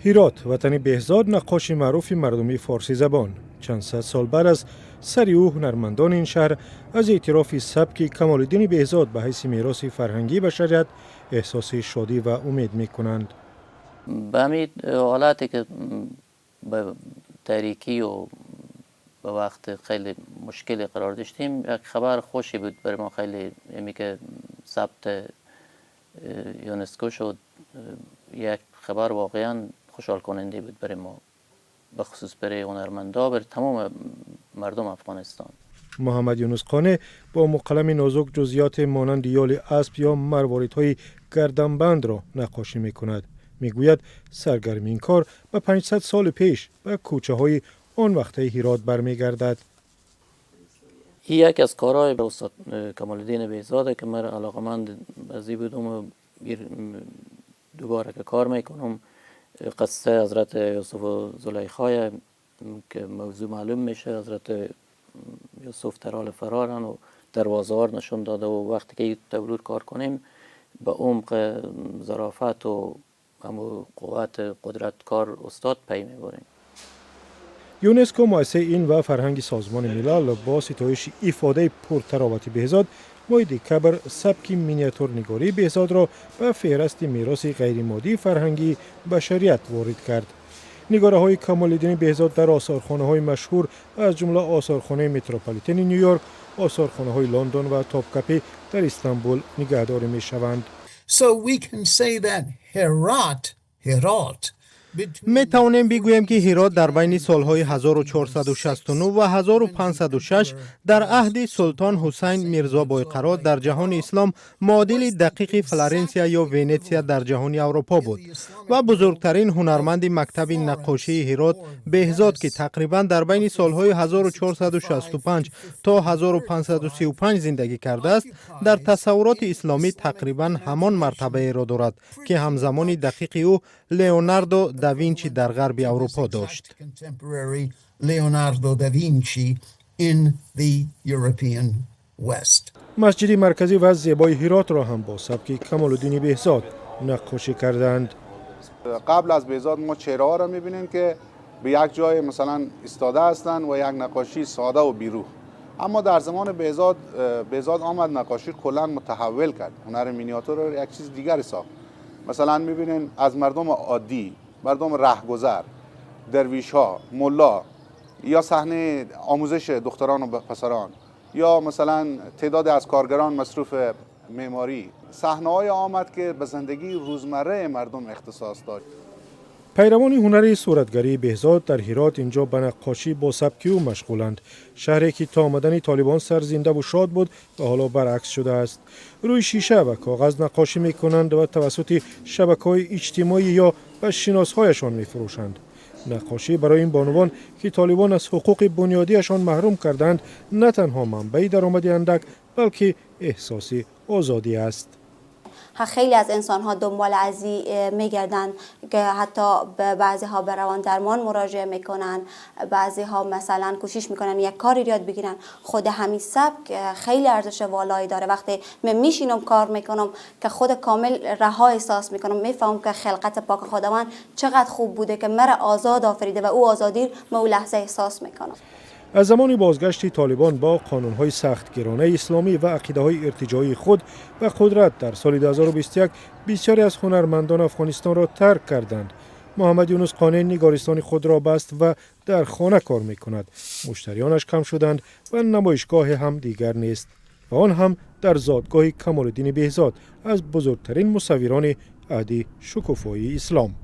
هیرات وطن بهزاد نقاش معروف مردمی فارسی زبان. چند صد سال بعد از سری او هنرمندان این شهر از اعتراف سبک کمال‌الدین بهزاد به حیث میراث فرهنگی بشریت احساس شادی و امید می کنند. به همین حالاتی که به تاریکی و به وقت خیلی مشکلی قرار داشتیم، یک خبر خوشی بود برای ما. خیلی یعنی که ثبت یونسکو شد، یک خبر واقعا خوشحال کننده بود برای ما، به خصوص برای هنرمندا، برای تمام مردم افغانستان. محمد یونس قانع با مقلم نازک جزئیات مانند یال اسب یا مرواریدهای گردنبند را نقاشی می کند. می گوید سرگرمی این کار به 500 سال پیش به کوچه های آن وقته هیرات برمی گردد. این یک از کارهای استاد کمال‌الدین بهزاده که من علاقمند ازی بودم و دوباره که کار میکنم. قصه حضرت یوسف و زلیخای که موضوع معلوم میشه، حضرت یوسف در حال فرارن و دروازه‌وار نشون داده و وقتی که این تولید کار کنیم به عمق ظرافت و قوت قدرت کار استاد پی میبریم. یونسکو مؤسسه این و فرهنگ سازمان ملل با ستایش افاده پرتراوت بهزاد ماه دکبر سبک مینیاتور نگاری بهزاد را به فهرست میراث غیرمادی فرهنگی بشریت وارد کرد. نگاره های کمال‌الدین بهزاد در آثارخانه های مشهور از جمله آثارخانه متروپولیتن نیویورک، آثارخانه های لندن و تاپکاپی در استانبول نگهداری می شوند. So we can say that Herat می توانیم بگوییم که هرات در بین سالهای 1469 و 1506 در عهد سلطان حسین میرزا بایقرا در جهان اسلام معادل دقیق فلورانسیا یا ونیزیا در جهان اروپا بود و بزرگترین هنرمند مکتب نقاشی هرات بهزاد که تقریبا در بین سالهای 1465 تا 1535 زندگی کرده است، در تصورات اسلامی تقریبا همان مرتبه را دارد که همزمان دقیق او لئوناردو داوینچی در غرب اروپا داشت. مسجد مرکزی و زیبای هرات را هم با سبک کمال‌الدین بهزاد نقاشی کردند. قبل از بهزاد ما چهره ها را می‌بینیم که به یک جای مثلا ایستاده هستند و یک نقاشی ساده و بیروح. اما در زمان بهزاد آمد نقاشی کلا متحول کرد. هنر مینیاتور را یک چیز دیگری ساخت. مثلا می‌بینین از مردم عادی، مردم رهگذر، درویش ها، ملا، یا صحنه آموزش دختران و پسران، یا مثلا تعداد از کارگران مصروف معماری، صحنه های آمد که به زندگی روزمره مردم اختصاص داشت. پیروان هنر صورتگری بهزاد در هرات اینجا به نقاشی با سبک او مشغولند. شهری که تا آمدن طالبان سرزنده و شاد بود و حالا برعکس شده است. روی شیشه و کاغذ نقاشی می کنند و توسط شبکه‌های اجتماعی یا به شناسهایشان می فروشند. نقاشی برای این بانوان که طالبان از حقوق بنیادیشان محروم کردند نه تنها منبع درآمد اندک بلکه احساس آزادی است. خیلی از انسان ها دنبال ازی میگردن که حتی بعضی ها به روان درمان مراجعه میکنن، بعضی ها مثلا کوشش میکنن یک کاری یاد بگیرن. خود همین سبک خیلی ارزش والایی داره. وقتی من میشینم کار میکنم که خود کامل رها احساس میکنم، میفهمم که خلقت پاک خداوند چقدر خوب بوده که مرا آزاد آفریده و او آزادی ما اون لحظه احساس میکنم. از زمان بازگشت طالبان با قانون‌های سختگیرانه اسلامی و عقیده‌های ارتجاعی خود و قدرت در سال 2021 بسیاری از هنرمندان افغانستان را ترک کردند. محمد یونس قانع نگارستان خود را بست و در خانه کار می‌کند. مشتریانش کم شدند و نمایشگاه هم دیگر نیست. و آن هم در زادگاه کمال‌الدین بهزاد از بزرگترین مصوران عهد شکوفایی اسلام.